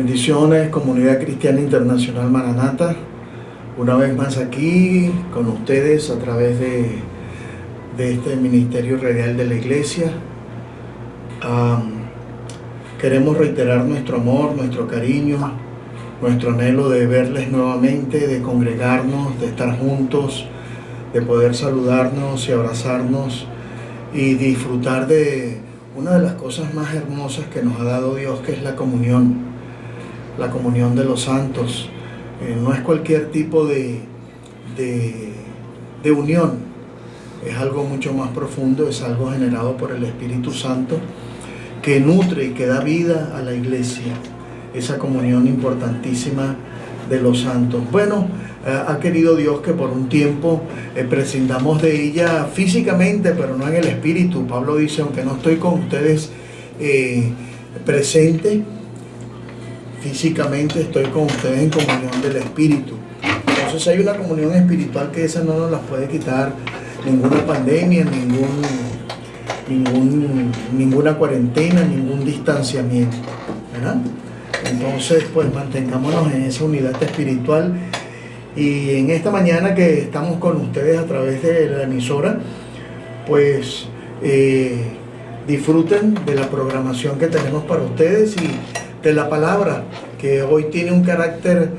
Bendiciones, Comunidad Cristiana Internacional Maranata. Una vez más aquí con ustedes a través de este Ministerio Radial de la Iglesia. Queremos reiterar nuestro amor, nuestro cariño, nuestro anhelo de verles nuevamente, de congregarnos, de estar juntos, de poder saludarnos y abrazarnos y disfrutar de una de las cosas más hermosas que nos ha dado Dios, que es la comunión de los santos. No es cualquier tipo de unión, es algo mucho más profundo, es algo generado por el Espíritu Santo que nutre y que da vida a la iglesia, esa comunión importantísima de los santos. Bueno, ha querido Dios que por un tiempo prescindamos de ella físicamente, pero no en el espíritu. Pablo dice, aunque no estoy con ustedes presente, físicamente estoy con ustedes en comunión del espíritu. Entonces hay una comunión espiritual que esa no nos la puede quitar ninguna pandemia, ninguna cuarentena, ningún distanciamiento, ¿verdad? Entonces, pues mantengámonos en esa unidad espiritual. Y en esta mañana que estamos con ustedes a través de la emisora, pues disfruten de la programación que tenemos para ustedes y de la palabra, que hoy tiene un carácter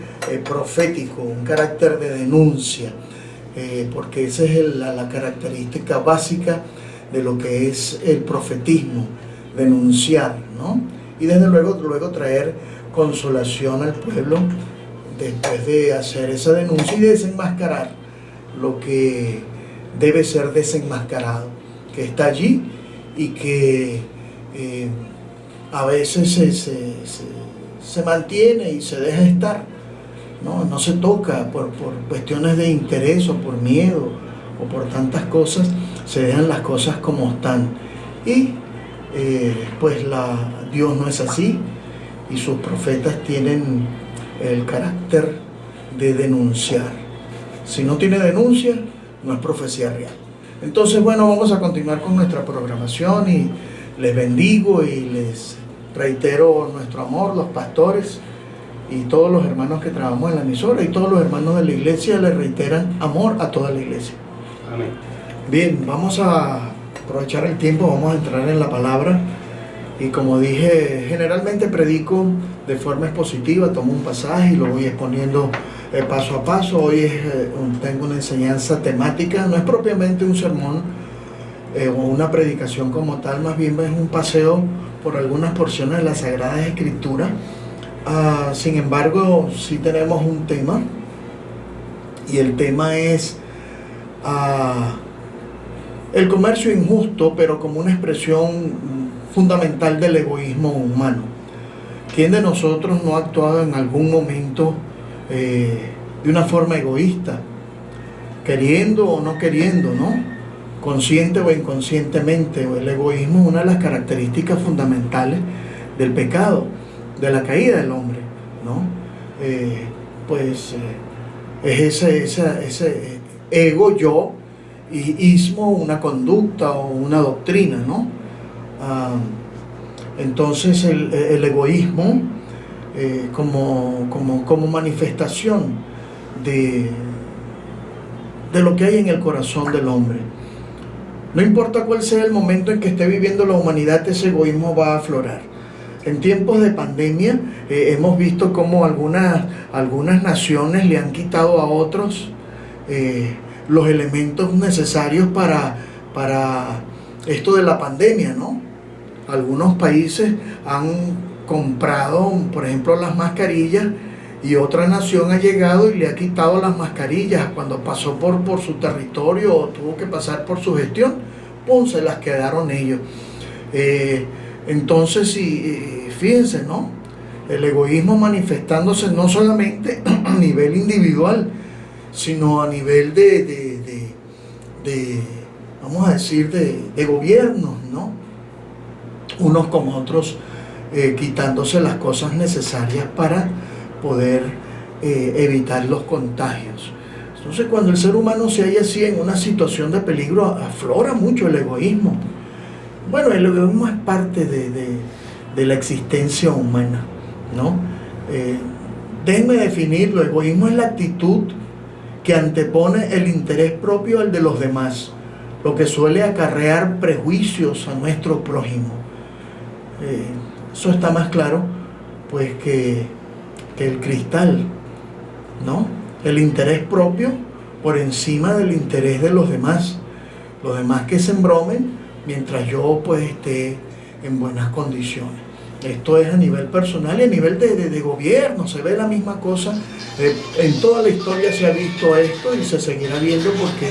profético, un carácter de denuncia, porque esa es la característica básica de lo que es el profetismo, denunciar, ¿no? Y desde luego traer consolación al pueblo después de hacer esa denuncia y desenmascarar lo que debe ser desenmascarado, que está allí y que a veces se mantiene y se deja estar, no se toca por cuestiones de interés o por miedo o por tantas cosas, se dejan las cosas como están. Y pues Dios no es así, y sus profetas tienen el carácter de denunciar. Si no tiene denuncia, no es profecía real. Entonces, bueno, vamos a continuar con nuestra programación y les bendigo y les reitero nuestro amor, los pastores y todos los hermanos que trabajamos en la emisora y todos los hermanos de la iglesia les reiteran amor a toda la iglesia. Amén. Bien, vamos a aprovechar el tiempo, vamos a entrar en la palabra. Y como dije, generalmente predico de forma expositiva, tomo un pasaje y lo voy exponiendo paso a paso. Hoy tengo una enseñanza temática, no es propiamente un sermón o una predicación como tal, más bien es un paseo por algunas porciones de la Sagrada Escritura. Sin embargo, sí tenemos un tema, y el tema es el comercio injusto, pero como una expresión fundamental del egoísmo humano. ¿Quién de nosotros no ha actuado en algún momento de una forma egoísta, queriendo o no queriendo, ¿no? Consciente o inconscientemente? El egoísmo es una de las características fundamentales del pecado, de la caída del hombre, ¿no? Es ese ego, yo, y ismo, una conducta o una doctrina, ¿no? Entonces el egoísmo como manifestación de lo que hay en el corazón del hombre. No importa cuál sea el momento en que esté viviendo la humanidad, ese egoísmo va a aflorar. En tiempos de pandemia hemos visto cómo algunas naciones le han quitado a otros los elementos necesarios para esto de la pandemia, ¿no? Algunos países han comprado, por ejemplo, las mascarillas, y otra nación ha llegado y le ha quitado las mascarillas cuando pasó por su territorio o tuvo que pasar por su gestión, ¡pum!, se las quedaron ellos. Entonces, fíjense, ¿no? El egoísmo manifestándose no solamente a nivel individual, sino a nivel vamos a decir, de gobiernos, ¿no? Unos como otros quitándose las cosas necesarias para poder evitar los contagios. Entonces, cuando el ser humano se halla así en una situación de peligro, aflora mucho el egoísmo. Bueno, el egoísmo es parte de la existencia humana, ¿no? Déjenme definirlo. Egoísmo es la actitud que antepone el interés propio al de los demás, lo que suele acarrear prejuicios a nuestro prójimo. Eso está más claro pues que el cristal, ¿no? El interés propio por encima del interés de los demás que se embromen mientras yo pues esté en buenas condiciones. Esto es a nivel personal y a nivel de gobierno, se ve la misma cosa. En toda la historia se ha visto esto y se seguirá viendo porque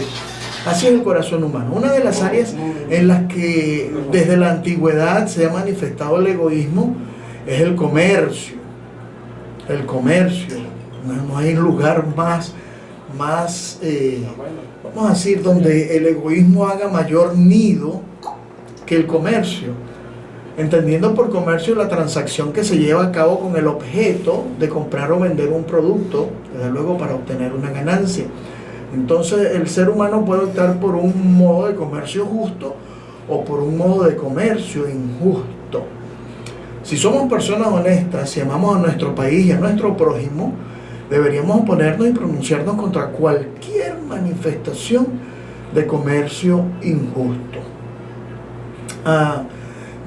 así es el corazón humano. Una de las áreas en las que desde la antigüedad se ha manifestado el egoísmo es el comercio. El comercio. No hay lugar más vamos a decir, donde el egoísmo haga mayor nido que el comercio. Entendiendo por comercio la transacción que se lleva a cabo con el objeto de comprar o vender un producto, desde luego para obtener una ganancia. Entonces el ser humano puede optar por un modo de comercio justo o por un modo de comercio injusto. Si somos personas honestas, si amamos a nuestro país y a nuestro prójimo, deberíamos oponernos y pronunciarnos contra cualquier manifestación de comercio injusto.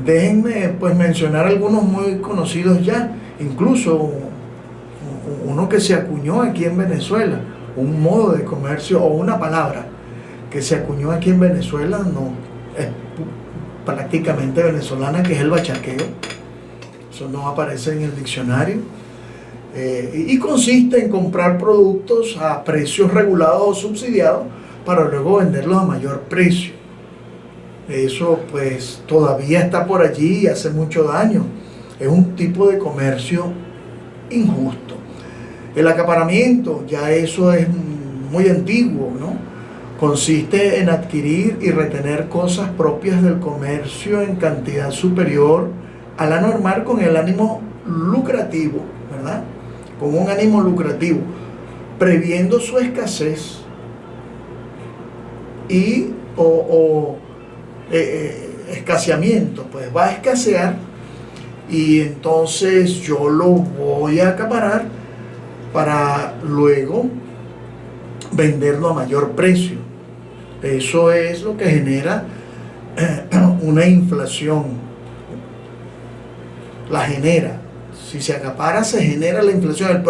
Déjenme pues mencionar algunos muy conocidos ya, incluso uno que se acuñó aquí en Venezuela, un modo de comercio o una palabra que se acuñó aquí en Venezuela, no es prácticamente venezolana, que es el bachaqueo. Eso no aparece en el diccionario. Y consiste en comprar productos a precios regulados o subsidiados para luego venderlos a mayor precio. Eso pues todavía está por allí y hace mucho daño. Es un tipo de comercio injusto. El acaparamiento, ya eso es muy antiguo, ¿no? Consiste en adquirir y retener cosas propias del comercio en cantidad superior a la normal con el ánimo lucrativo, ¿verdad? Con un ánimo lucrativo, previendo su escasez y escaseamiento, pues va a escasear y entonces yo lo voy a acaparar para luego venderlo a mayor precio. Eso es lo que genera una inflación. La genera. Si se acapara, se genera la inflación.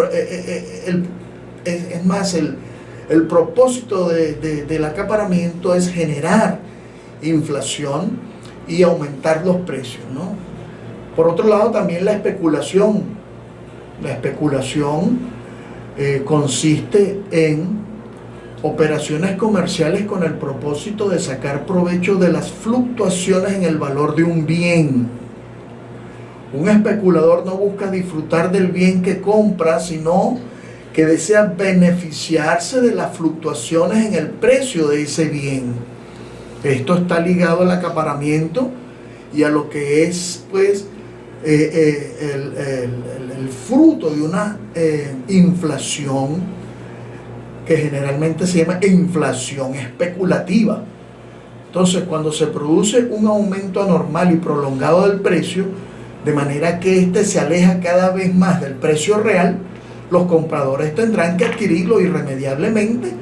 Es más, el propósito del acaparamiento es generar inflación y aumentar los precios, ¿no? Por otro lado, también la especulación. La especulación consiste en operaciones comerciales con el propósito de sacar provecho de las fluctuaciones en el valor de un bien. Un especulador no busca disfrutar del bien que compra, sino que desea beneficiarse de las fluctuaciones en el precio de ese bien. Esto está ligado al acaparamiento y a lo que es pues el fruto de una inflación que generalmente se llama inflación especulativa. Entonces, cuando se produce un aumento anormal y prolongado del precio, de manera que éste se aleja cada vez más del precio real, los compradores tendrán que adquirirlo irremediablemente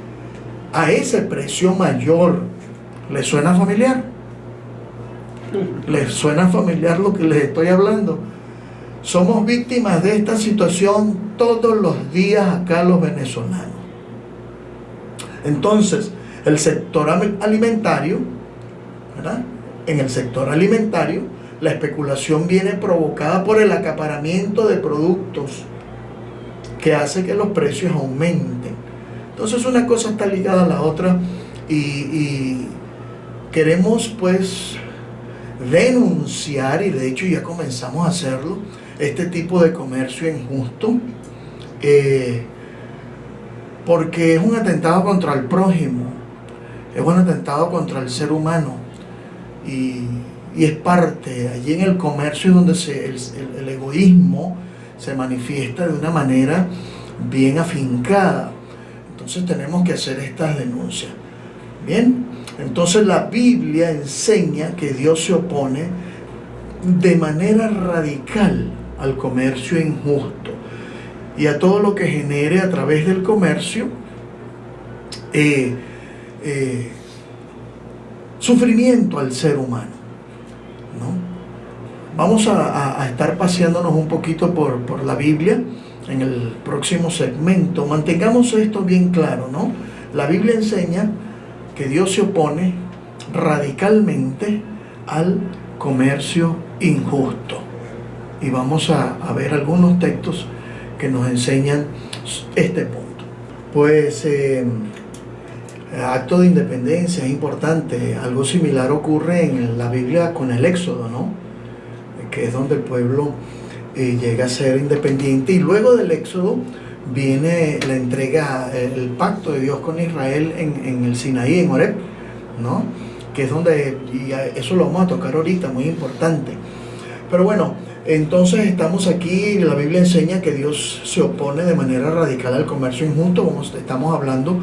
a ese precio mayor. ¿Les suena familiar? ¿Les suena familiar lo que les estoy hablando? Somos víctimas de esta situación todos los días acá los venezolanos. Entonces, el sector alimentario, ¿verdad? En el sector alimentario, la especulación viene provocada por el acaparamiento de productos que hace que los precios aumenten. Entonces una cosa está ligada a la otra y queremos pues denunciar, y de hecho ya comenzamos a hacerlo, este tipo de comercio injusto, porque es un atentado contra el prójimo, es un atentado contra el ser humano y es parte, allí en el comercio es donde el egoísmo se manifiesta de una manera bien afincada. Entonces tenemos que hacer estas denuncias. Bien, entonces la Biblia enseña que Dios se opone de manera radical al comercio injusto. y a todo lo que genere a través del comercio sufrimiento al ser humano, ¿no? Vamos a estar paseándonos un poquito por la Biblia en el próximo segmento. Mantengamos esto bien claro, ¿no? La Biblia enseña que Dios se opone radicalmente al comercio injusto. Y vamos a ver algunos textos que nos enseñan este punto. Pues acto de independencia es importante. Algo similar ocurre en la Biblia con el Éxodo, ¿no? Que es donde el pueblo llega a ser independiente, y luego del Éxodo viene la entrega, el pacto de Dios con Israel en el Sinaí, en Horeb, ¿no? Que es donde, y eso lo vamos a tocar ahorita, muy importante. Pero bueno, entonces estamos aquí, la Biblia enseña que Dios se opone de manera radical al comercio injusto. Estamos hablando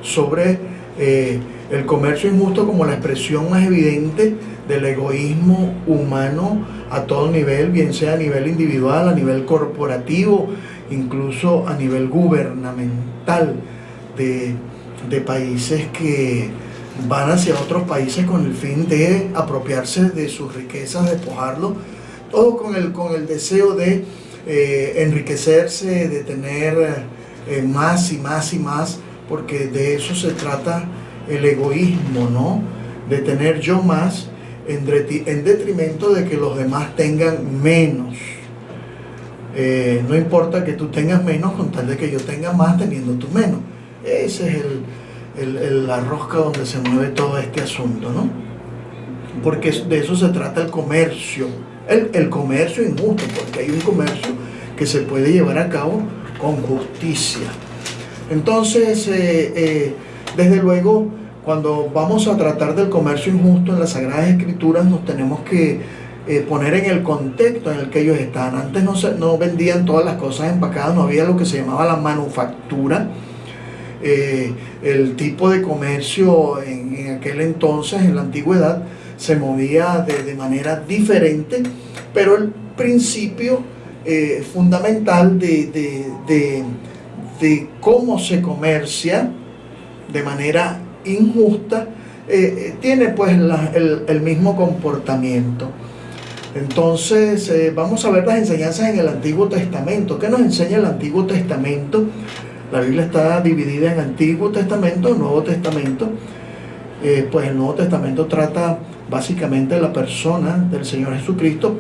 sobre el comercio injusto como la expresión más evidente del egoísmo humano a todo nivel, bien sea a nivel individual, a nivel corporativo, incluso a nivel gubernamental, de países que van hacia otros países con el fin de apropiarse de sus riquezas, despojarlos, todo con el deseo de enriquecerse, de tener más y más y más, porque de eso se trata el egoísmo, ¿no? De tener yo más en detrimento de que los demás tengan menos. No importa que tú tengas menos con tal de que yo tenga más teniendo tú menos. Ese es la rosca donde se mueve todo este asunto, ¿no? Porque de eso se trata el comercio. El comercio injusto, porque hay un comercio que se puede llevar a cabo con justicia. Entonces, desde luego, cuando vamos a tratar del comercio injusto en las Sagradas Escrituras, nos tenemos que poner en el contexto en el que ellos están. Antes no vendían todas las cosas empacadas, no había lo que se llamaba la manufactura. El tipo de comercio en aquel entonces, en la antigüedad, se movía de manera diferente, pero el principio fundamental de cómo se comercia de manera injusta tiene pues el mismo comportamiento. Entonces vamos a ver las enseñanzas en el Antiguo Testamento. ¿Qué nos enseña el Antiguo Testamento? La Biblia está dividida en Antiguo Testamento y Nuevo Testamento. Pues el Nuevo Testamento trata básicamente de la persona del Señor Jesucristo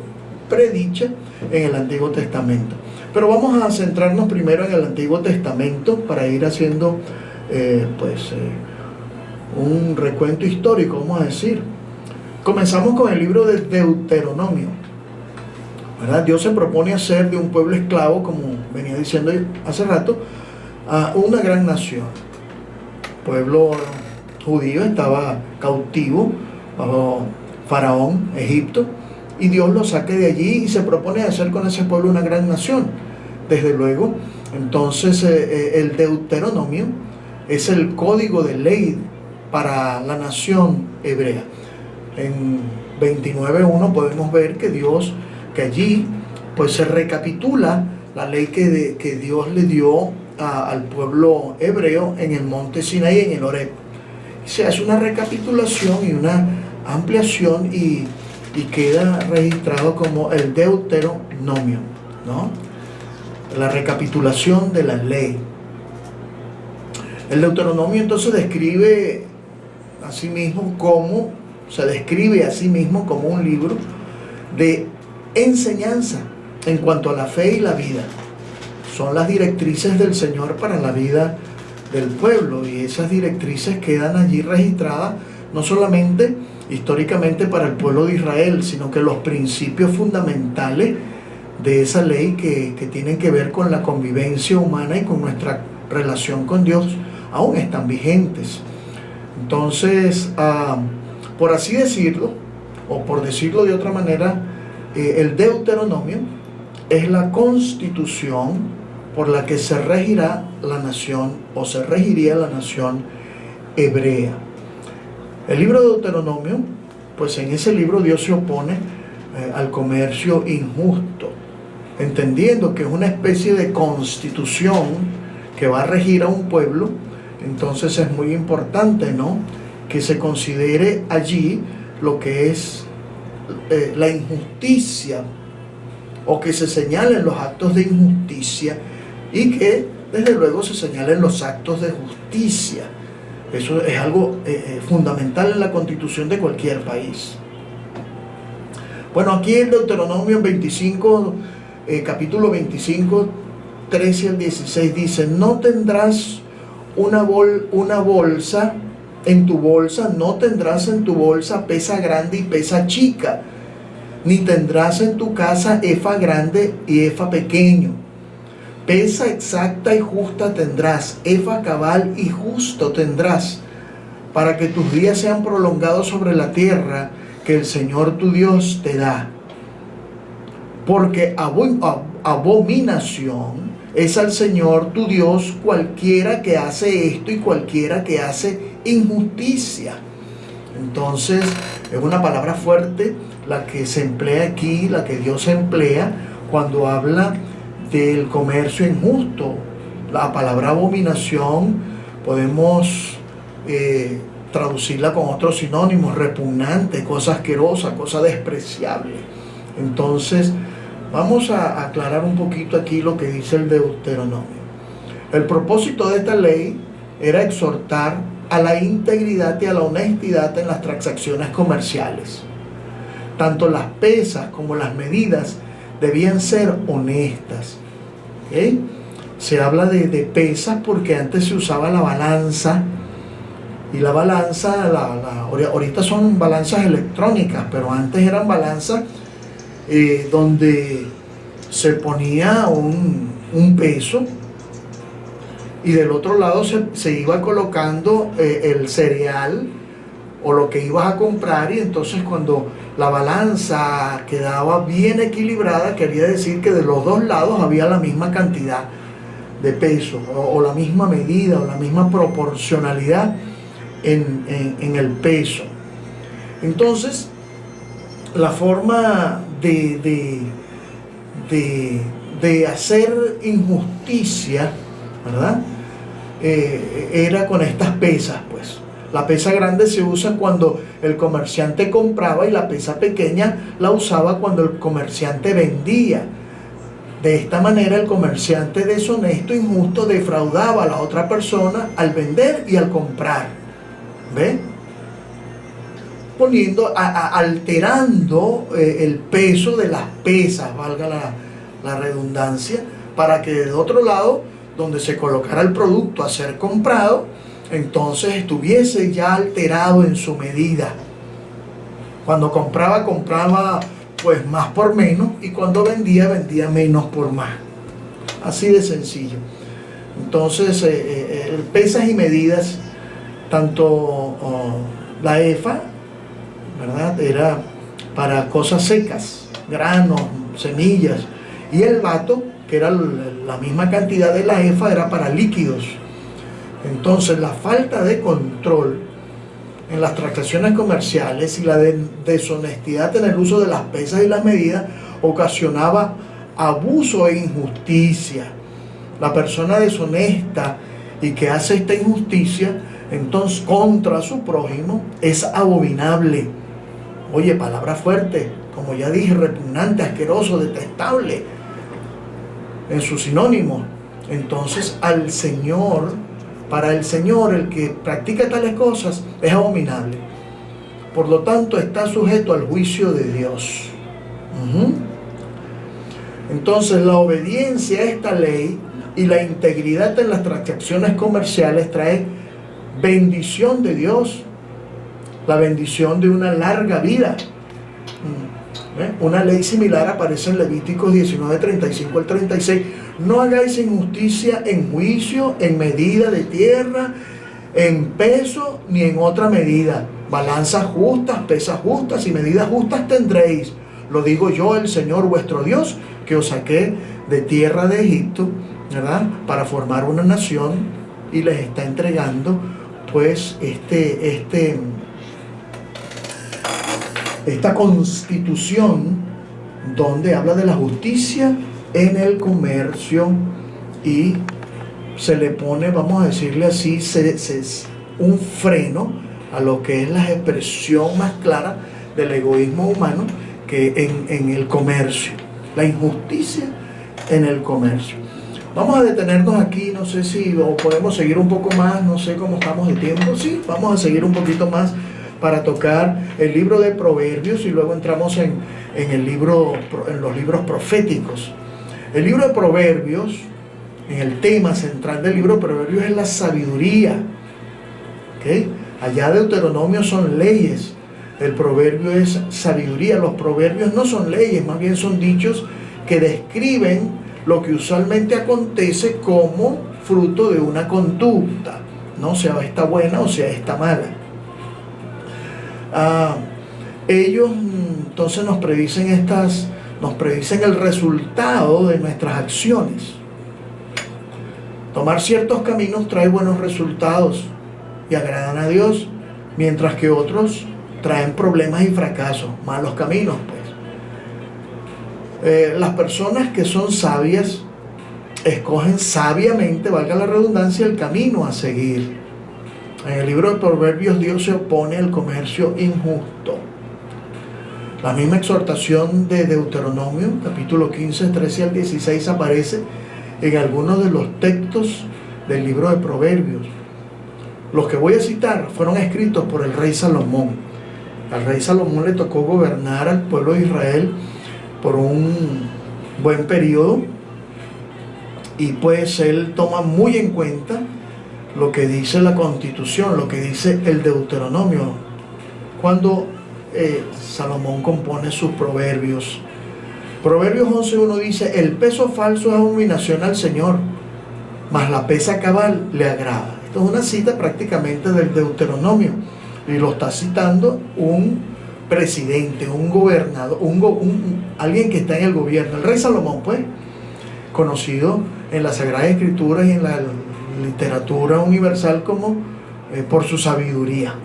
predicha en el Antiguo Testamento. Pero vamos a centrarnos primero en el Antiguo Testamento para ir haciendo un recuento histórico, vamos a decir. Comenzamos con el libro de Deuteronomio, ¿verdad? Dios se propone hacer de un pueblo esclavo, como venía diciendo hace rato, a una gran nación. El pueblo judío estaba cautivo bajo Faraón, Egipto, y Dios lo saque de allí y se propone hacer con ese pueblo una gran nación. Desde luego, entonces el Deuteronomio es el código de ley para la nación hebrea. En 29:1 podemos ver que allí pues se recapitula la ley que Dios le dio al pueblo hebreo en el monte Sinaí, en el Horeb. Se hace una recapitulación y una ampliación y queda registrado como el Deuteronomio, ¿no? La recapitulación de la ley. El Deuteronomio entonces se describe a sí mismo como un libro de enseñanza en cuanto a la fe y la vida. Son las directrices del Señor para la vida del pueblo, y esas directrices quedan allí registradas no solamente históricamente para el pueblo de Israel, sino que los principios fundamentales de esa ley que tienen que ver con la convivencia humana y con nuestra relación con Dios aún están vigentes. Entonces, por así decirlo, o por decirlo de otra manera, el Deuteronomio es la constitución por la que se regirá la nación, o se regiría la nación hebrea. El libro de Deuteronomio, pues en ese libro Dios se opone al comercio injusto. entendiendo que es una especie de constitución que va a regir a un pueblo. Entonces es muy importante, ¿no?, que se considere allí lo que es la injusticia, o que se señalen los actos de injusticia y que desde luego se señalen los actos de justicia. Eso es algo fundamental en la constitución de cualquier país. Bueno, aquí en Deuteronomio 25, capítulo 25, 13 al 16 dice: no tendrás una bolsa en tu bolsa, no tendrás en tu bolsa pesa grande y pesa chica, ni tendrás en tu casa efa grande y efa pequeño. Pesa exacta y justa tendrás, efa cabal y justo tendrás, para que tus días sean prolongados sobre la tierra que el Señor tu Dios te da. Porque abominación es al Señor tu Dios cualquiera que hace esto y cualquiera que hace injusticia. Entonces es una palabra fuerte la que se emplea aquí, la que Dios emplea cuando habla del comercio injusto. La palabra abominación podemos traducirla con otros sinónimos: repugnante, cosa asquerosa, cosa despreciable. Entonces vamos a aclarar un poquito aquí lo que dice el Deuteronomio. El propósito de esta ley era exhortar a la integridad y a la honestidad en las transacciones comerciales. Tanto las pesas como las medidas debían ser honestas. ¿Okay? Se habla de pesas porque antes se usaba la balanza, y la balanza, ahorita son balanzas electrónicas, pero antes eran balanzas donde se ponía un peso y del otro lado se iba colocando el cereal o lo que ibas a comprar, y entonces cuando la balanza quedaba bien equilibrada, quería decir que de los dos lados había la misma cantidad de peso, o la misma medida, o la misma proporcionalidad en el peso. Entonces, la forma de hacer injusticia, ¿verdad?, era con estas pesas, pues. La pesa grande se usa cuando el comerciante compraba, y la pesa pequeña la usaba cuando el comerciante vendía. De esta manera el comerciante deshonesto e injusto defraudaba a la otra persona al vender y al comprar. ¿Ve? Alterando el peso de las pesas, valga la redundancia, para que del otro lado, donde se colocara el producto a ser comprado, entonces estuviese ya alterado en su medida. Cuando compraba pues más por menos, y cuando vendía menos por más. Así de sencillo. Entonces pesas y medidas, tanto la efa, ¿verdad?, era para cosas secas, granos, semillas, y el bato, que era la misma cantidad de la efa, era para líquidos. Entonces la falta de control en las transacciones comerciales y la deshonestidad en el uso de las pesas y las medidas ocasionaba abuso e injusticia. La persona deshonesta y que hace esta injusticia, entonces, contra su prójimo, es abominable. Oye, palabra fuerte, como ya dije, repugnante, asqueroso, detestable, en sus sinónimos. Entonces, para el Señor, el que practica tales cosas es abominable. Por lo tanto, está sujeto al juicio de Dios. Entonces, la obediencia a esta ley y la integridad en las transacciones comerciales trae bendición de Dios, la bendición de una larga vida. Una ley similar aparece en Levíticos 19, 35 al 36. No hagáis injusticia en juicio, en medida de tierra, en peso, ni en otra medida. Balanzas justas, pesas justas y medidas justas tendréis. Lo digo yo, el Señor vuestro Dios, que os saqué de tierra de Egipto, ¿verdad?, para formar una nación, y les está entregando pues esta constitución donde habla de la justicia en el comercio y se le pone, vamos a decirle así, un freno a lo que es la expresión más clara del egoísmo humano que en el comercio, la injusticia en el comercio. Vamos a detenernos aquí, no sé si o podemos seguir un poco más, no sé cómo estamos de tiempo. Sí, vamos a seguir un poquito más para tocar el libro de Proverbios y luego entramos en los libros proféticos. El libro de Proverbios, en el tema central del libro de Proverbios es la sabiduría. ¿Okay? Allá Deuteronomio son leyes, el proverbio es sabiduría. Los proverbios no son leyes, más bien son dichos que describen lo que usualmente acontece como fruto de una conducta, no sea esta buena o sea esta mala. Ellos entonces nos predicen el resultado de nuestras acciones. Tomar ciertos caminos trae buenos resultados y agradan a Dios, mientras que otros traen problemas y fracasos, malos caminos, pues. Las personas que son sabias escogen sabiamente, valga la redundancia, el camino a seguir. En el libro de Proverbios Dios se opone al comercio injusto. La misma exhortación de Deuteronomio, capítulo 15, 13 al 16, aparece en algunos de los textos del libro de Proverbios. Los que voy a citar fueron escritos por el rey Salomón. Al rey Salomón le tocó gobernar al pueblo de Israel por un buen periodo y pues él toma muy en cuenta lo que dice la Constitución, lo que dice el Deuteronomio cuando Salomón compone sus proverbios. Proverbios 11.1 dice: el peso falso es abominación al Señor, mas la pesa cabal le agrada. Esto es una cita prácticamente del Deuteronomio y lo está citando un presidente, un gobernador, alguien que está en el gobierno, el rey Salomón, pues, conocido en la Sagrada Escritura y en la literatura universal como por su sabiduría.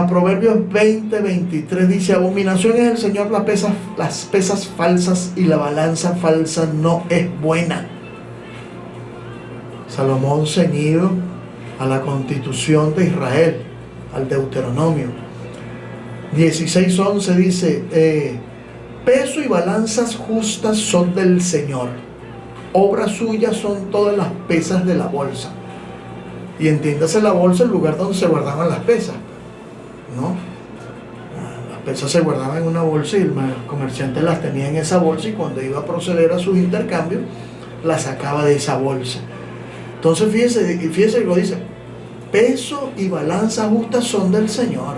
Proverbios 20:23 dice: abominación es el Señor las pesas falsas y la balanza falsa no es buena. Salomón ceñido a la Constitución de Israel, al Deuteronomio. 16:11 dice: peso y balanzas justas son del Señor, obra suya son todas las pesas de la bolsa. Y entiéndase la bolsa, el lugar donde se guardaban las pesas, ¿no? Las pesas se guardaban en una bolsa y el comerciante las tenía en esa bolsa, y cuando iba a proceder a sus intercambios las sacaba de esa bolsa. Entonces fíjese que lo dice: peso y balanza justas son del Señor.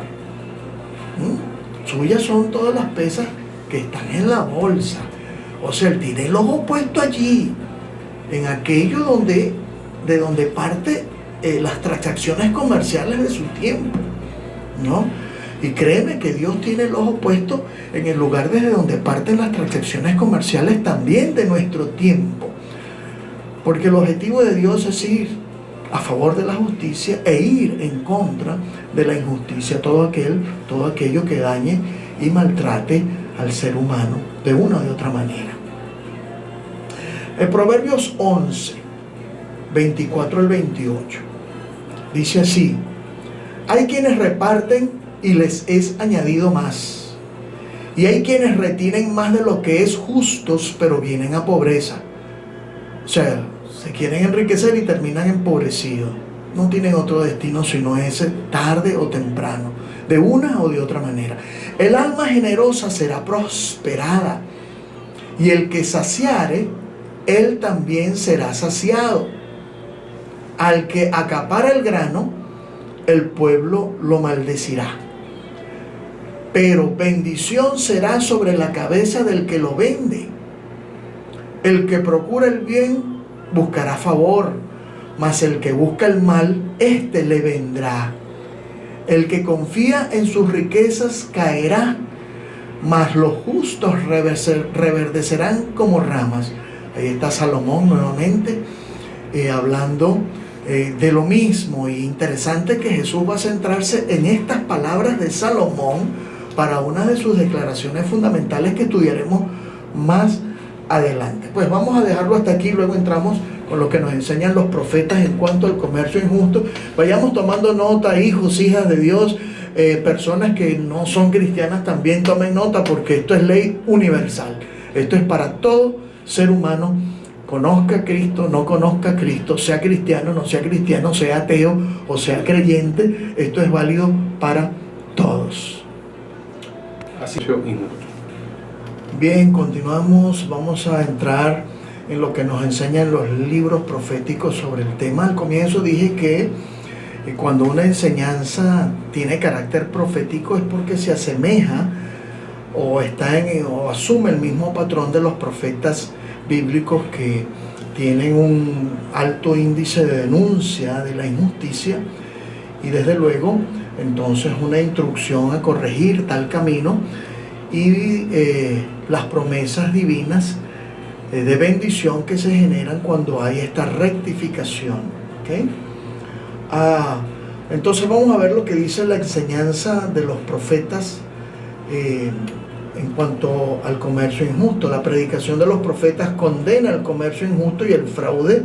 Suyas son todas las pesas que están en la bolsa. O sea, él tiene el ojo puesto allí, en aquello de donde parte las transacciones comerciales de su tiempo, ¿no? Y créeme que Dios tiene el ojo puesto en el lugar desde donde parten las transacciones comerciales también de nuestro tiempo. Porque el objetivo de Dios es ir a favor de la justicia e ir en contra de la injusticia, todo aquello que dañe y maltrate al ser humano de una o de otra manera. En Proverbios 11, 24 al 28, dice así: hay quienes reparten y les es añadido más, y hay quienes retienen más de lo que es justos, pero vienen a pobreza. O sea, se quieren enriquecer y terminan empobrecidos. No tienen otro destino sino ese, tarde o temprano, de una o de otra manera. El alma generosa será prosperada, y el que saciare, él también será saciado. Al que acapara el grano, el pueblo lo maldecirá. Pero bendición será sobre la cabeza del que lo vende. El que procura el bien buscará favor, mas el que busca el mal, éste le vendrá. El que confía en sus riquezas caerá, mas los justos reverdecerán como ramas. Ahí está Salomón nuevamente hablando de lo mismo. Y interesante que Jesús va a centrarse en estas palabras de Salomón para una de sus declaraciones fundamentales que estudiaremos más adelante. Pues vamos a dejarlo hasta aquí, luego entramos con lo que nos enseñan los profetas en cuanto al comercio injusto. Vayamos tomando nota, hijos, hijas de Dios, personas que no son cristianas también tomen nota, porque esto es ley universal. Esto es para todo ser humano, conozca a Cristo, no conozca a Cristo, sea cristiano, no sea cristiano, sea ateo o sea creyente. Esto es válido para todos. Así. Bien, continuamos. Vamos a entrar en lo que nos enseñan los libros proféticos sobre el tema. Al comienzo dije que cuando una enseñanza tiene carácter profético es porque se asemeja o asume el mismo patrón de los profetas bíblicos, que tienen un alto índice de denuncia de la injusticia y desde luego entonces una instrucción a corregir tal camino y las promesas divinas de bendición que se generan cuando hay esta rectificación. ¿Okay? Entonces vamos a ver lo que dice la enseñanza de los profetas en cuanto al comercio injusto. La predicación de los profetas condena el comercio injusto y el fraude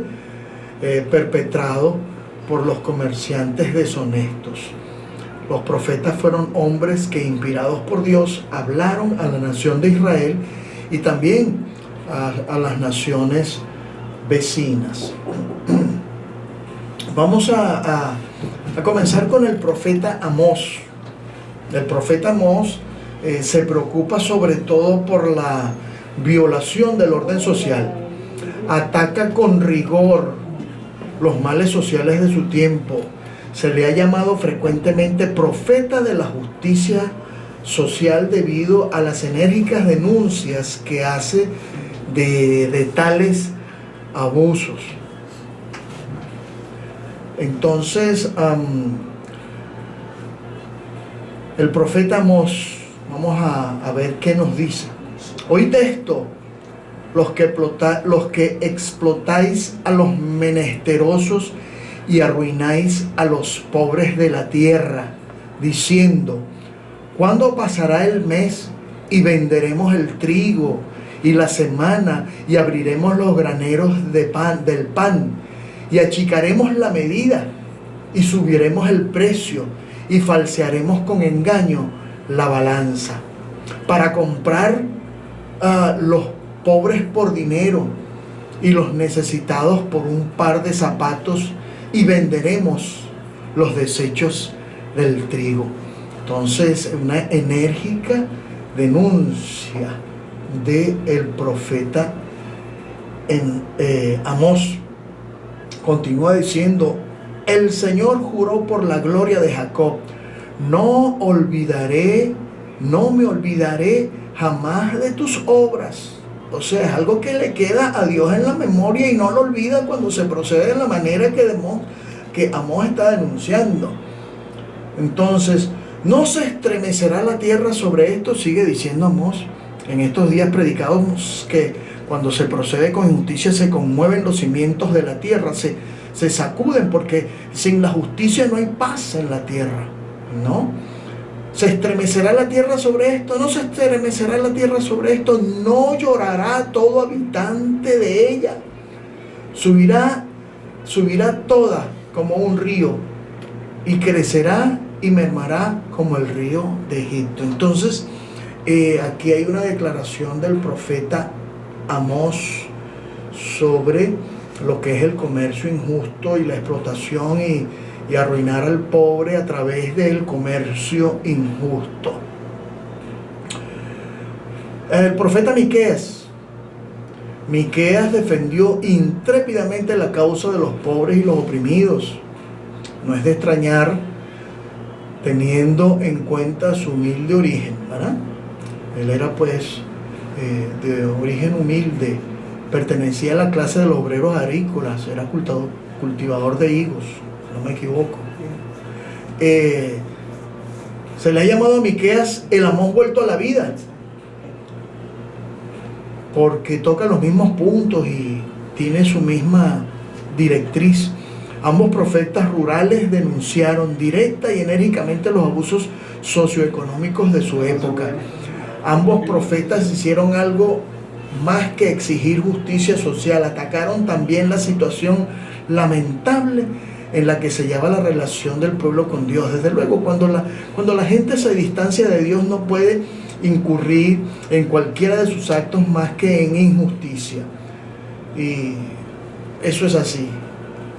perpetrado por los comerciantes deshonestos. Los profetas fueron hombres que, inspirados por Dios, hablaron a la nación de Israel y también a las naciones vecinas. Vamos a comenzar con el profeta Amós. El profeta Amós se preocupa sobre todo por la violación del orden social. Ataca con rigor los males sociales de su tiempo. Se le ha llamado frecuentemente profeta de la justicia social debido a las enérgicas denuncias que hace de tales abusos. Entonces, el profeta Amós, vamos a ver qué nos dice. Oíd esto, los que explotáis a los menesterosos y arruináis a los pobres de la tierra, diciendo: ¿cuándo pasará el mes y venderemos el trigo, y la semana y abriremos los graneros del pan, y achicaremos la medida y subiremos el precio y falsearemos con engaño la balanza, para comprar los pobres por dinero y los necesitados por un par de zapatos, y venderemos los desechos del trigo? Entonces, una enérgica denuncia del profeta Amós. Continúa diciendo: el Señor juró por la gloria de Jacob, no me olvidaré jamás de tus obras. O sea, es algo que le queda a Dios en la memoria y no lo olvida cuando se procede de la manera que Amós está denunciando. Entonces, no se estremecerá la tierra sobre esto, sigue diciendo Amós. En estos días predicamos que cuando se procede con injusticia se conmueven los cimientos de la tierra, se sacuden, porque sin la justicia no hay paz en la tierra, ¿no? ¿Se estremecerá la tierra sobre esto? No se estremecerá la tierra sobre esto. No llorará todo habitante de ella. Subirá toda como un río, y crecerá y mermará como el río de Egipto. Entonces, aquí hay una declaración del profeta Amós sobre lo que es el comercio injusto y la explotación y arruinar al pobre a través del comercio injusto. El profeta Miqueas defendió intrépidamente la causa de los pobres y los oprimidos. No es de extrañar, teniendo en cuenta su humilde origen, ¿verdad? Él era pues de origen humilde, pertenecía a la clase de los obreros agrícolas, era cultivador de higos, no me equivoco. Se le ha llamado a Miqueas el Amós vuelto a la vida, porque toca los mismos puntos y tiene su misma directriz. Ambos profetas rurales denunciaron directa y enérgicamente los abusos socioeconómicos de su época. Ambos profetas hicieron algo más que exigir justicia social, atacaron también la situación lamentable en la que se lleva la relación del pueblo con Dios. Desde luego, cuando la gente se distancia de Dios, no puede incurrir en cualquiera de sus actos más que en injusticia. Y eso es así.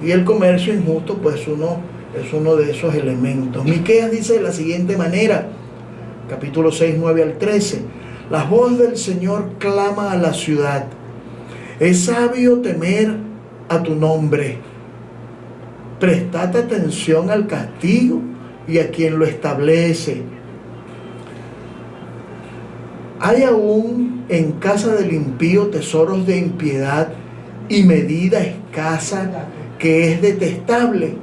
Y el comercio injusto, pues es uno de esos elementos. Miqueas dice de la siguiente manera, capítulo 6, 9 al 13: la voz del Señor clama a la ciudad, es sabio temer a tu nombre. Prestad atención al castigo y a quien lo establece. Hay aún en casa del impío tesoros de impiedad y medida escasa que es detestable.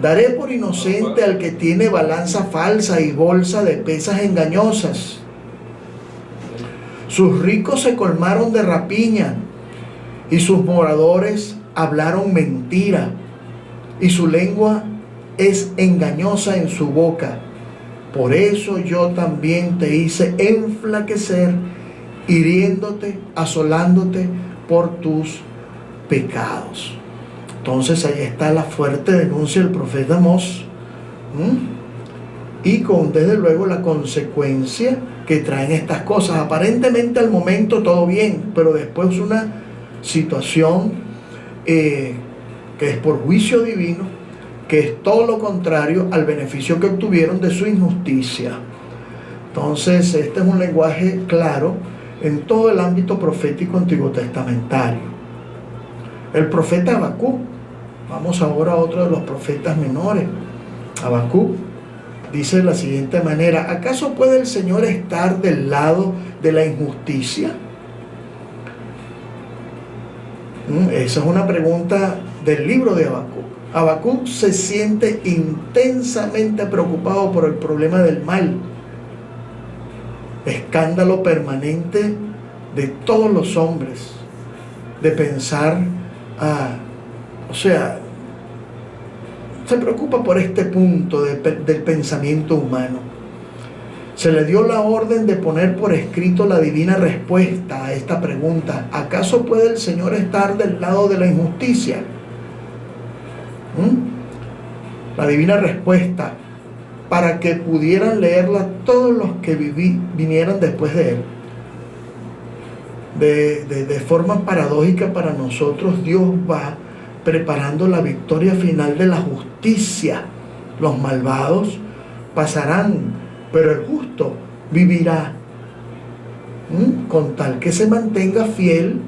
Daré por inocente al que tiene balanza falsa y bolsa de pesas engañosas. Sus ricos se colmaron de rapiña y sus moradores hablaron mentira, y su lengua es engañosa en su boca. Por eso yo también te hice enflaquecer, hiriéndote, asolándote por tus pecados. Entonces ahí está la fuerte denuncia del profeta Amós, y con desde luego la consecuencia que traen estas cosas. Aparentemente al momento todo bien, pero después una situación que es por juicio divino, que es todo lo contrario al beneficio que obtuvieron de su injusticia. Entonces este es un lenguaje claro en todo el ámbito profético antiguo testamentario. El profeta Habacuc, vamos ahora a otro de los profetas menores. Habacuc dice de la siguiente manera: ¿acaso puede el Señor estar del lado de la injusticia? Esa es una pregunta del libro de Habacuc. Habacuc se siente intensamente preocupado por el problema del mal, escándalo permanente de todos los hombres, de pensar, se preocupa por este punto del pensamiento humano. Se le dio la orden de poner por escrito la divina respuesta a esta pregunta: ¿acaso puede el Señor estar del lado de la injusticia? La divina respuesta, para que pudieran leerla todos los que vinieran después de él. De forma paradójica para nosotros, Dios va preparando la victoria final de la justicia. Los malvados pasarán, pero el justo vivirá, con tal que se mantenga fiel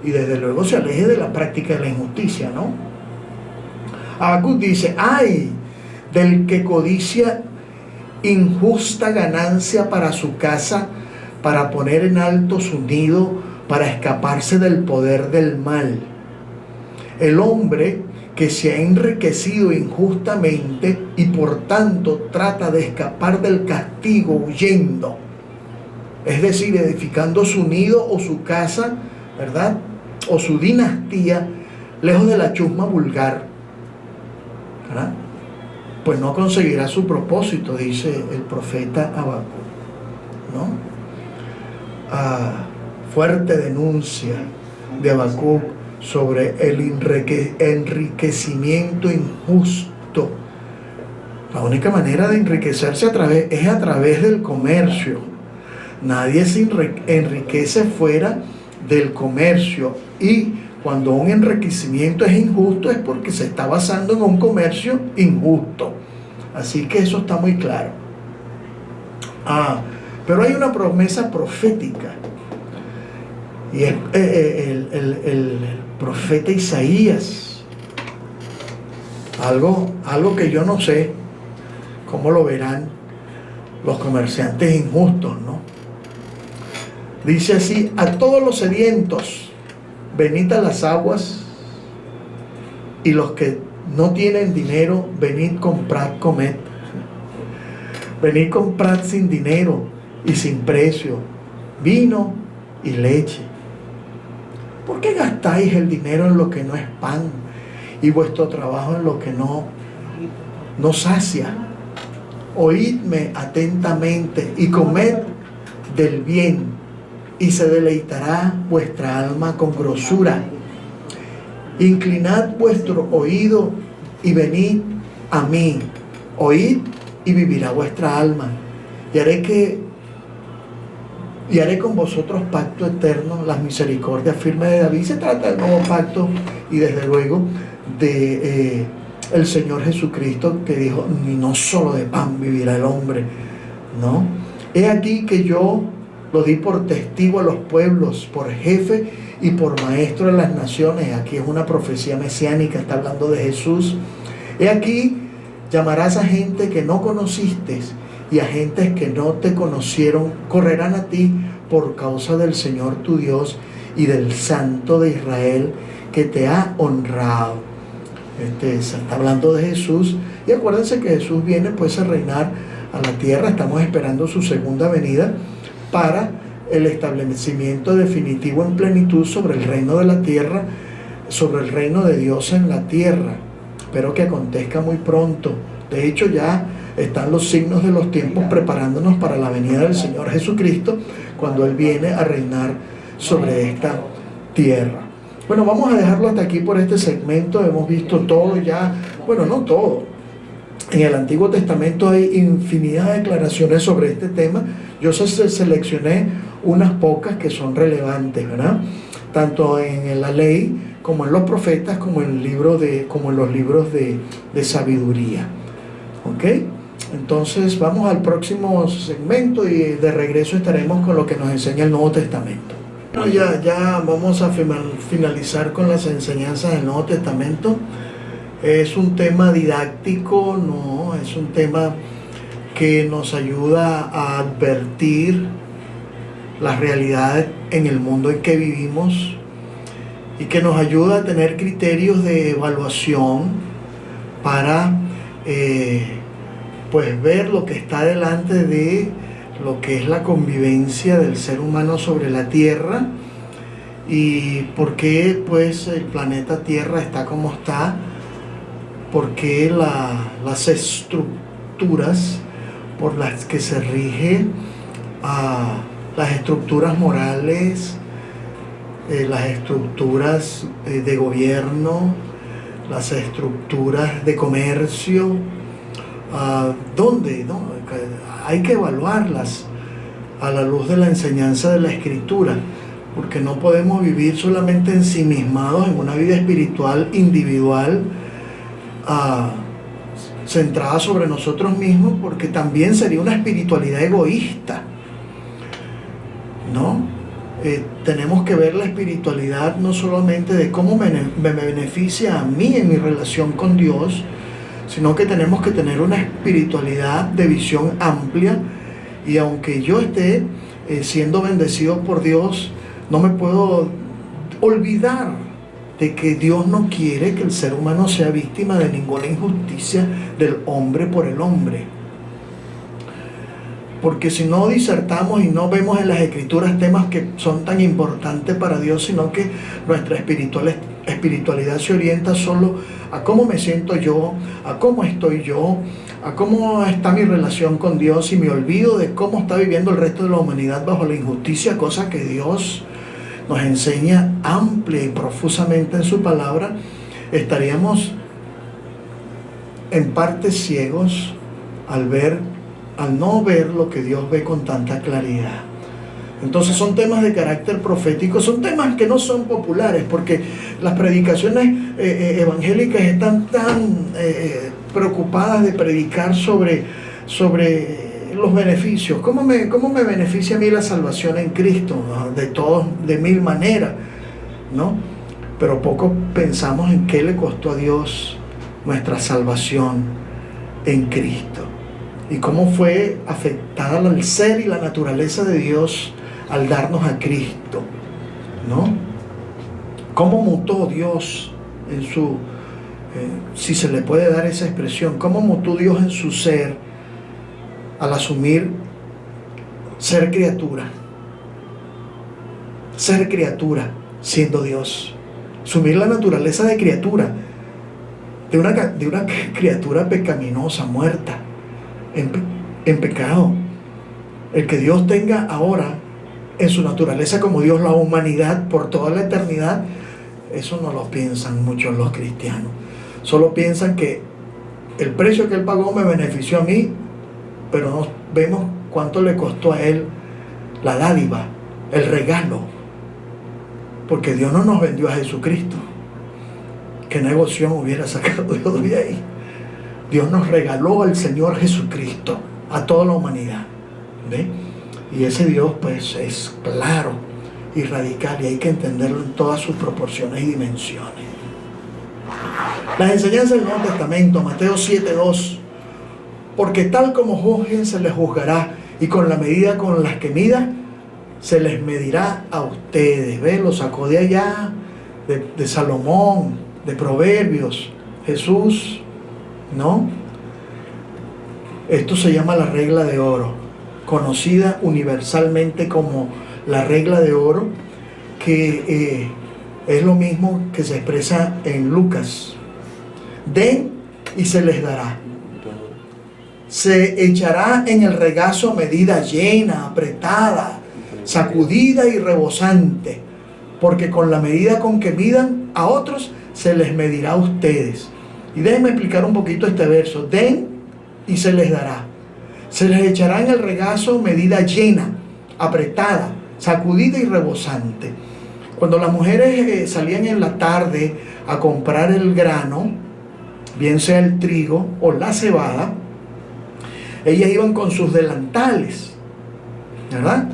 y desde luego se aleje de la práctica de la injusticia, ¿no? Habacuc dice: ¡ay del que codicia injusta ganancia para su casa, para poner en alto su nido, para escaparse del poder del mal! El hombre que se ha enriquecido injustamente y por tanto trata de escapar del castigo huyendo, es decir, edificando su nido o su casa, ¿verdad?, o su dinastía lejos de la chusma vulgar, ¿verdad?, pues no conseguirá su propósito, dice el profeta Habacuc, ¿no? Fuerte denuncia de Habacuc sobre el enriquecimiento injusto. La única manera de enriquecerse es a través del comercio. Nadie se enriquece fuera del comercio, y cuando un enriquecimiento es injusto es porque se está basando en un comercio injusto. Así que eso está muy claro. Pero hay una promesa profética, y es el profeta Isaías. Algo que yo no sé cómo lo verán los comerciantes injustos, ¿no? Dice así: a todos los sedientos, venid a las aguas, y los que no tienen dinero, venid, comprad, comed. Venid, comprad sin dinero y sin precio, vino y leche. ¿Por qué gastáis el dinero en lo que no es pan, y vuestro trabajo en lo que no sacia? Oídme atentamente y comed del bien, y se deleitará vuestra alma con grosura. Inclinad vuestro oído y venid a mí. Oíd y vivirá vuestra alma. Y haré con vosotros pacto eterno, las misericordias firmes de David. Se trata del nuevo pacto y desde luego de el Señor Jesucristo, que dijo: ni no solo de pan vivirá el hombre, ¿no? He aquí que yo lo di por testigo a los pueblos, por jefe y por maestro de las naciones. Aquí es una profecía mesiánica, está hablando de Jesús. He aquí, llamarás a gente que no conociste, y a gentes que no te conocieron correrán a ti por causa del Señor tu Dios y del Santo de Israel que te ha honrado. Se está hablando de Jesús, y acuérdense que Jesús viene pues a reinar a la tierra. Estamos esperando su segunda venida para el establecimiento definitivo en plenitud sobre el reino de la tierra, sobre el reino de Dios en la tierra. Espero que acontezca muy pronto. De hecho, ya están los signos de los tiempos preparándonos para la venida del Señor Jesucristo, cuando Él viene a reinar sobre esta tierra. Bueno, vamos a dejarlo hasta aquí por este segmento. Hemos visto todo ya, bueno, no todo. En el Antiguo Testamento hay infinidad de declaraciones sobre este tema. Yo seleccioné unas pocas que son relevantes, ¿verdad? Tanto en la ley como en los profetas, como en los libros de sabiduría. ¿Ok? Entonces vamos al próximo segmento y de regreso estaremos con lo que nos enseña el Nuevo Testamento. Bueno, ya vamos a finalizar con las enseñanzas del Nuevo Testamento. Es un tema didáctico, no, es un tema que nos ayuda a advertir las realidades en el mundo en que vivimos y que nos ayuda a tener criterios de evaluación para pues ver lo que está delante de lo que es la convivencia del ser humano sobre la tierra y por qué pues el planeta Tierra está como está, por qué las estructuras por las que se rige las estructuras morales, las estructuras de gobierno, las estructuras de comercio, ¿dónde? ¿No? Hay que evaluarlas a la luz de la enseñanza de la Escritura, porque no podemos vivir solamente ensimismados en una vida espiritual individual centrada sobre nosotros mismos, porque también sería una espiritualidad egoísta, ¿no? Tenemos que ver la espiritualidad no solamente de cómo me beneficia a mí en mi relación con Dios, sino que tenemos que tener una espiritualidad de visión amplia. Y aunque yo esté siendo bendecido por Dios, no me puedo olvidar de que Dios no quiere que el ser humano sea víctima de ninguna injusticia del hombre por el hombre. Porque si no disertamos y no vemos en las Escrituras temas que son tan importantes para Dios, sino que nuestra espiritualidad se orienta solo a cómo me siento yo, a cómo estoy yo, a cómo está mi relación con Dios, y me olvido de cómo está viviendo el resto de la humanidad bajo la injusticia, cosa que Dios nos enseña amplia y profusamente en su palabra, estaríamos en parte ciegos al no ver lo que Dios ve con tanta claridad. Entonces son temas de carácter profético, son temas que no son populares, porque las predicaciones evangélicas están tan preocupadas de predicar sobre los beneficios. ¿Cómo me beneficia a mí la salvación en Cristo? De mil maneras, ¿no? Pero poco pensamos en qué le costó a Dios nuestra salvación en Cristo, y cómo fue afectada el ser y la naturaleza de Dios al darnos a Cristo, ¿no? Cómo mutó Dios en su, si se le puede dar esa expresión, cómo mutó Dios en su ser al asumir ser criatura siendo Dios, asumir la naturaleza de criatura, de una criatura pecaminosa, muerta en pecado. El que Dios tenga ahora en su naturaleza como Dios la humanidad por toda la eternidad, eso no lo piensan muchos los cristianos. Solo piensan que el precio que Él pagó me benefició a mí, pero no vemos cuánto le costó a Él la dádiva, el regalo. Porque Dios no nos vendió a Jesucristo. ¿Qué negocio hubiera sacado Dios de ahí? Dios nos regaló al Señor Jesucristo a toda la humanidad. ¿Ve? Y ese Dios pues es claro y radical, y hay que entenderlo en todas sus proporciones y dimensiones. Las enseñanzas del Nuevo Testamento, Mateo 7:2: porque tal como juzguen se les juzgará, y con la medida con las que midan se les medirá a ustedes. ¿Ve? Lo sacó de allá, de Salomón, de Proverbios, Jesús, ¿no? Esto se llama la regla de oro, conocida universalmente como la regla de oro, que es lo mismo que se expresa en Lucas: den y se les dará, se echará en el regazo medida llena, apretada, sacudida y rebosante, porque con la medida con que midan a otros se les medirá a ustedes. Y déjenme explicar un poquito este verso: den y se les dará, se les echará en el regazo medida llena, apretada, sacudida y rebosante. Cuando las mujeres salían en la tarde a comprar el grano, bien sea el trigo o la cebada, ellas iban con sus delantales, ¿verdad?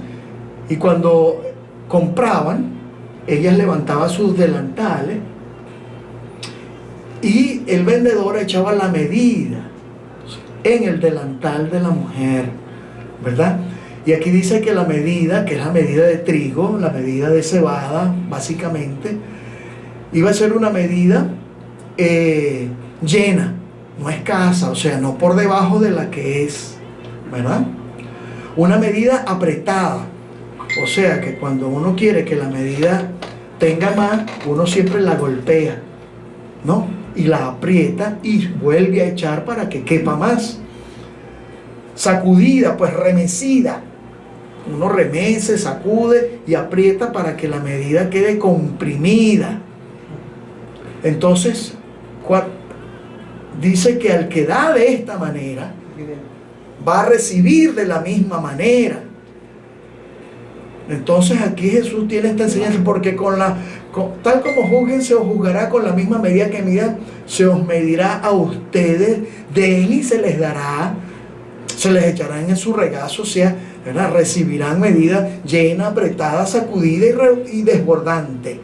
Y cuando compraban, ellas levantaban sus delantales y el vendedor echaba la medida en el delantal de la mujer, ¿verdad? Y aquí dice que la medida, que es la medida de trigo, la medida de cebada, básicamente, iba a ser una medida llena, no escasa, o sea, no por debajo de la que es, ¿verdad? Una medida apretada, o sea, que cuando uno quiere que la medida tenga más, uno siempre la golpea, ¿no? Y la aprieta y vuelve a echar para que quepa más. Sacudida, pues remecida. Uno remece, sacude y aprieta para que la medida quede comprimida. Entonces, dice que al que da de esta manera, va a recibir de la misma manera. Entonces aquí Jesús tiene esta enseñanza, porque tal como juzguen se os juzgará, con la misma medida que midan se os medirá a ustedes, den y se les dará, se les echarán en su regazo, o sea, ¿verdad? Recibirán medida llena, apretada, sacudida y desbordante,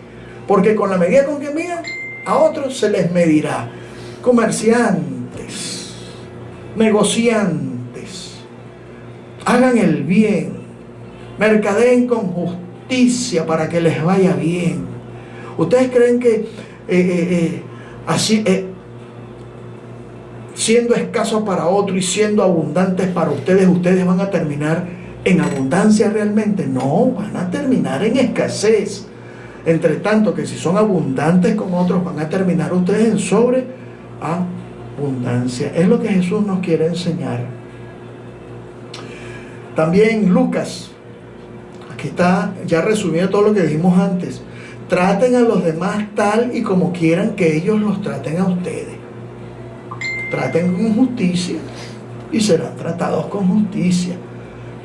porque con la medida con que midan a otros se les medirá. Comerciantes, negociantes, hagan el bien, mercadeen con justicia para que les vaya bien. ¿Ustedes creen que siendo escasos para otro y siendo abundantes para ustedes, ustedes van a terminar en abundancia realmente? No, van a terminar en escasez. Entre tanto que si son abundantes con otros, van a terminar ustedes en sobreabundancia. Es lo que Jesús nos quiere enseñar. También Lucas, aquí está ya resumido todo lo que dijimos antes: traten a los demás tal y como quieran que ellos los traten a ustedes. Traten con justicia y serán tratados con justicia.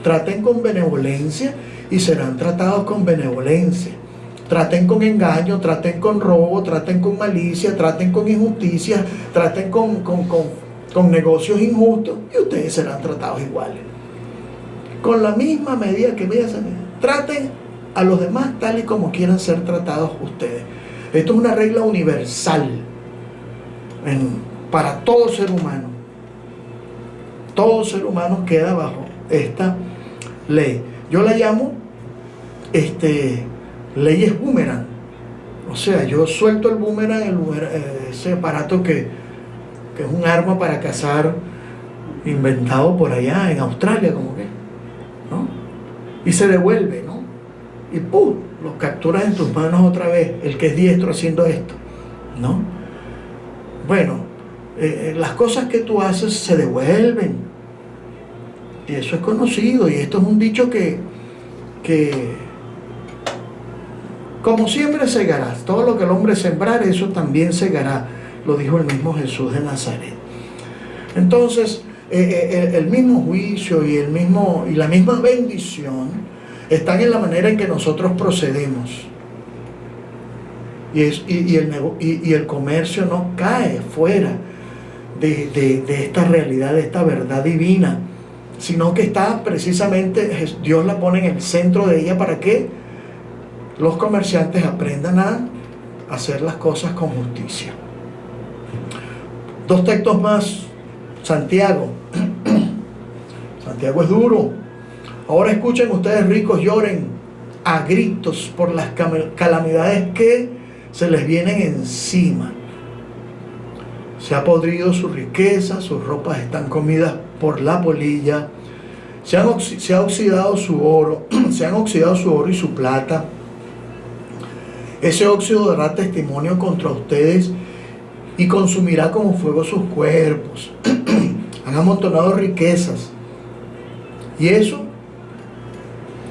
Traten con benevolencia y serán tratados con benevolencia. Traten con engaño, traten con robo, traten con malicia, traten con injusticia, traten con negocios injustos, y ustedes serán tratados iguales. Con la misma medida que traten a los demás tal y como quieran ser tratados ustedes. Esto es una regla universal para todo ser humano. Todo ser humano queda bajo esta ley. Yo la llamo leyes boomerang. O sea, yo suelto el boomerang, ese aparato que es un arma para cazar, inventado por allá en Australia, como que, ¿no? Y se devuelve, ¿no? Y ¡pum!, los capturas en tus manos otra vez, el que es diestro haciendo esto, ¿no? Bueno, las cosas que tú haces se devuelven, y eso es conocido, y esto es un dicho que que como siempre segarás, todo lo que el hombre sembrar, eso también segará, lo dijo el mismo Jesús de Nazaret. Entonces, el mismo juicio y la misma bendición están en la manera en que nosotros procedemos. Y el comercio no cae fuera de esta realidad, de esta verdad divina, sino que está precisamente, Dios la pone en el centro de ella para que los comerciantes aprendan a hacer las cosas con justicia. 2 textos más. Santiago. Santiago es duro. Ahora escuchen ustedes, ricos, lloren a gritos por las calamidades que se les vienen encima. Se ha podrido su riqueza, sus ropas están comidas por la polilla, se ha oxidado su oro, se han oxidado su oro y su plata. Ese óxido dará testimonio contra ustedes y consumirá como fuego sus cuerpos. Han amontonado riquezas. Y eso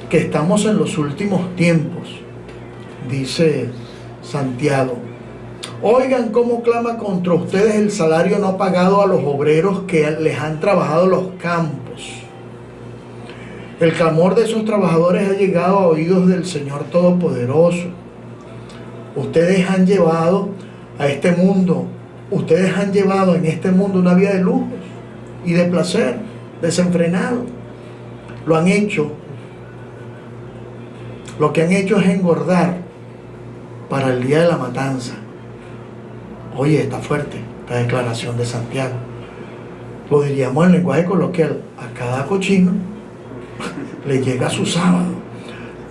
que estamos en los últimos tiempos, dice Santiago. Oigan cómo clama contra ustedes el salario no pagado a los obreros que les han trabajado los campos. El clamor de esos trabajadores ha llegado a oídos del Señor Todopoderoso. Ustedes han llevado en este mundo una vida de lujos y de placer desenfrenado. Lo han hecho. Lo que han hecho es engordar para el día de la matanza. Oye, está fuerte esta declaración de Santiago. Lo diríamos en lenguaje coloquial: a cada cochino le llega su sábado,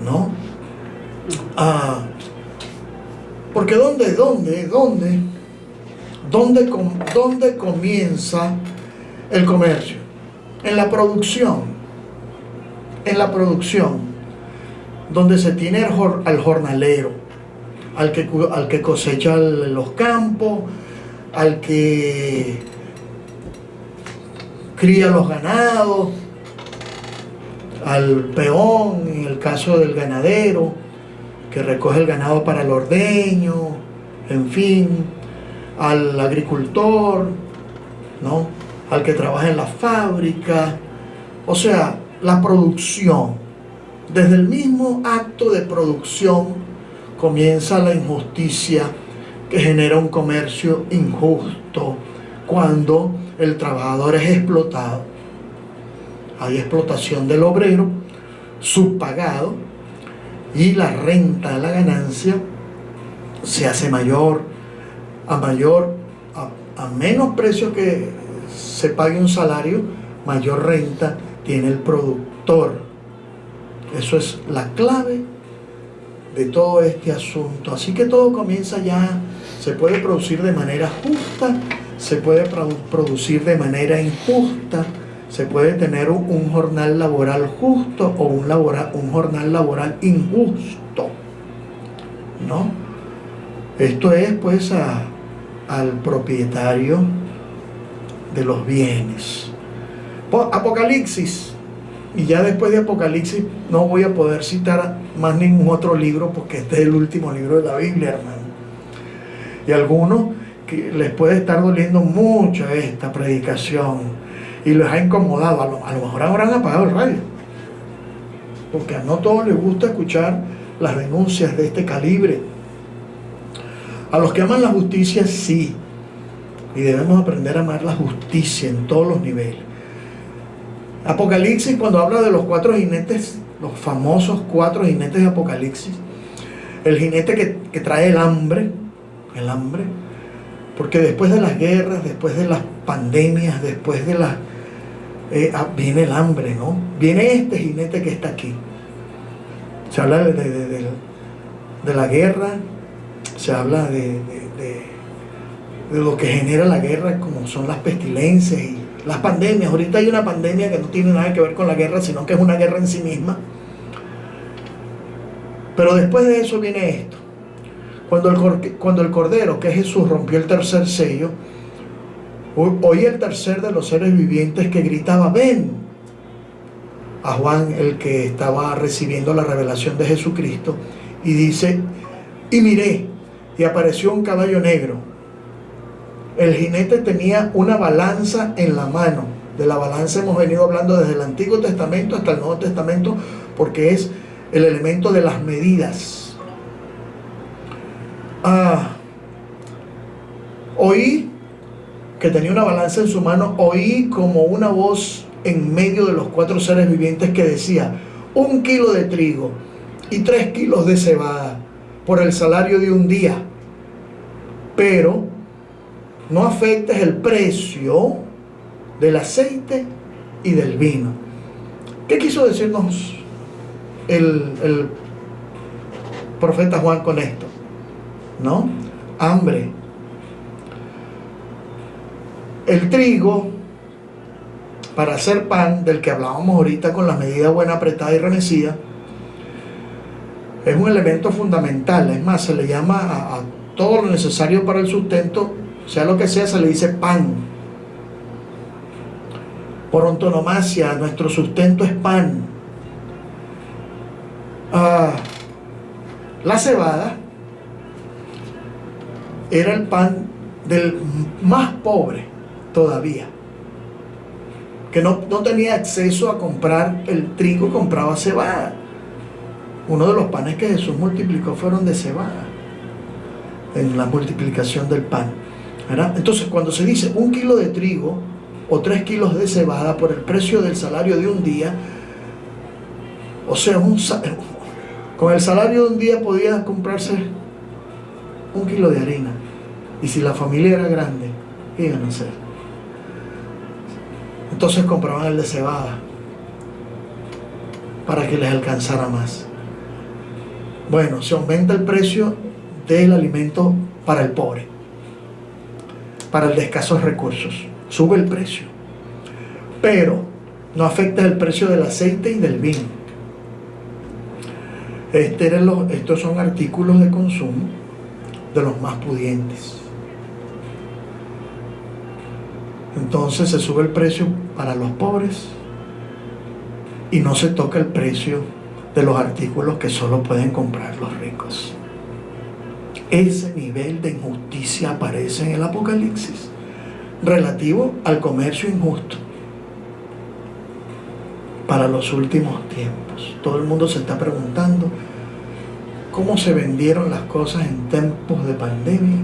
¿no? Porque ¿dónde comienza el comercio? En la producción. Donde se tiene al jornalero, al que cosecha los campos, al que cría los ganados, al peón, en el caso del ganadero, que recoge el ganado para el ordeño, en fin, al agricultor, ¿no? Al que trabaja en la fábrica. O sea, la producción. Desde el mismo acto de producción comienza la injusticia que genera un comercio injusto cuando el trabajador es explotado. Hay explotación del obrero, subpagado, y la renta de la ganancia se hace mayor, a menos precio que se pague un salario, mayor renta tiene el productor. Eso es la clave de todo este asunto. Así que todo comienza ya. Se puede producir de manera justa, se puede producir de manera injusta, se puede tener un jornal laboral justo o un jornal laboral injusto, ¿no? Esto es pues al propietario de los bienes. Apocalipsis. Y ya después de Apocalipsis no voy a poder citar más ningún otro libro, porque este es el último libro de la Biblia, hermano. Y a algunos que les puede estar doliendo mucho esta predicación y les ha incomodado. A lo mejor habrán apagado el radio, porque a no todos les gusta escuchar las denuncias de este calibre. A los que aman la justicia, sí, y debemos aprender a amar la justicia en todos los niveles. Apocalipsis, cuando habla de los 4 jinetes, los famosos 4 jinetes de Apocalipsis, el jinete que trae el hambre, porque después de las guerras, después de las pandemias, después de viene el hambre, ¿no? Viene este jinete que está aquí. Se habla de la guerra, se habla de lo que genera la guerra, como son las pestilencias y las pandemias. Ahorita hay una pandemia que no tiene nada que ver con la guerra, sino que es una guerra en sí misma. Pero después de eso viene esto. Cuando el Cordero, que es Jesús, rompió el tercer sello, oí el tercer de los seres vivientes que gritaba: ven. a Juan, el que estaba recibiendo la revelación de Jesucristo, y dice: y miré, y apareció un caballo negro. El jinete tenía una balanza en la mano. De la balanza hemos venido hablando desde el Antiguo Testamento hasta el Nuevo Testamento, porque es el elemento de las medidas. Oí que tenía una balanza en su mano, oí como una voz en medio de los 4 seres vivientes que decía: 1 kilo de trigo y 3 kilos de cebada por el salario de un día, pero no afectes el precio del aceite y del vino. ¿Qué quiso decirnos el profeta Juan con esto? ¿No? Hambre. El trigo, para hacer pan, del que hablábamos ahorita con la medida buena, apretada y remecida, es un elemento fundamental. Es más, se le llama a todo lo necesario para el sustento, sea lo que sea, se le dice pan. Por antonomasia, nuestro sustento es pan. La cebada era el pan del más pobre todavía, que no tenía acceso a comprar el trigo, compraba cebada. Uno de los panes que Jesús multiplicó fueron de cebada, en la multiplicación del pan, ¿verdad? Entonces, cuando se dice 1 kilo de trigo o 3 kilos de cebada por el precio del salario de un día, o sea, con el salario de un día podía comprarse 1 kilo de harina. Y si la familia era grande, ¿qué iban a hacer? Entonces compraban el de cebada para que les alcanzara más. Bueno, se aumenta el precio del alimento para el pobre, para el de escasos recursos. Sube el precio, pero no afecta el precio del aceite y del vino. Estos son artículos de consumo de los más pudientes. Entonces se sube el precio para los pobres y no se toca el precio de los artículos que solo pueden comprar los ricos. Ese nivel de injusticia aparece en el Apocalipsis relativo al comercio injusto para los últimos tiempos. Todo el mundo se está preguntando cómo se vendieron las cosas en tiempos de pandemia,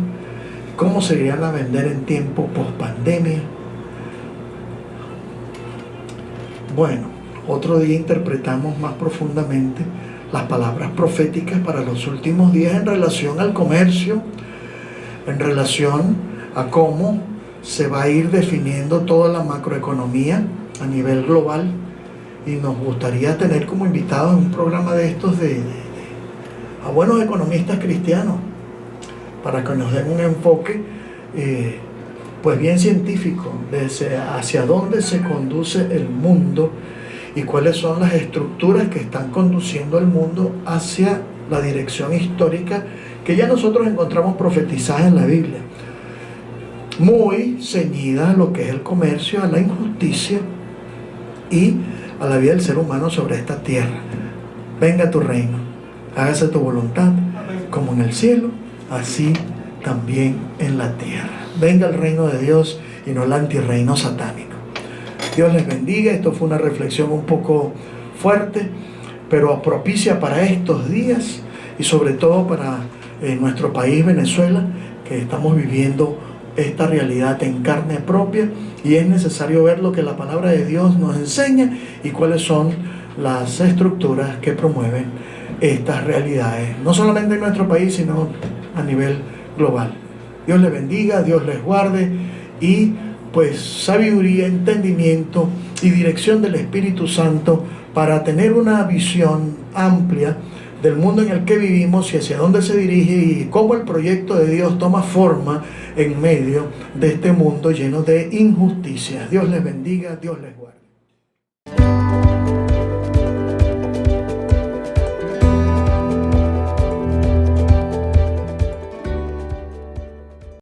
cómo se irían a vender en tiempos post pandemia. Bueno, otro día interpretamos más profundamente las palabras proféticas para los últimos días en relación al comercio, en relación a cómo se va a ir definiendo toda la macroeconomía a nivel global, y nos gustaría tener como invitados en un programa de estos a buenos economistas cristianos para que nos den un enfoque pues bien científico de hacia dónde se conduce el mundo y cuáles son las estructuras que están conduciendo al mundo hacia la dirección histórica que ya nosotros encontramos profetizada en la Biblia, muy ceñida a lo que es el comercio, a la injusticia y a la vida del ser humano sobre esta tierra. Venga tu reino, hágase tu voluntad, como en el cielo, así también en la tierra. Venga el reino de Dios y no el antirreino satánico. Dios les bendiga. Esto fue una reflexión un poco fuerte, pero propicia para estos días y sobre todo para nuestro país, Venezuela, que estamos viviendo esta realidad en carne propia, y es necesario ver lo que la palabra de Dios nos enseña y cuáles son las estructuras que promueven estas realidades, no solamente en nuestro país, sino a nivel global. Dios les bendiga, Dios les guarde, y pues sabiduría, entendimiento y dirección del Espíritu Santo para tener una visión amplia del mundo en el que vivimos y hacia dónde se dirige y cómo el proyecto de Dios toma forma en medio de este mundo lleno de injusticias. Dios les bendiga, Dios les guarde.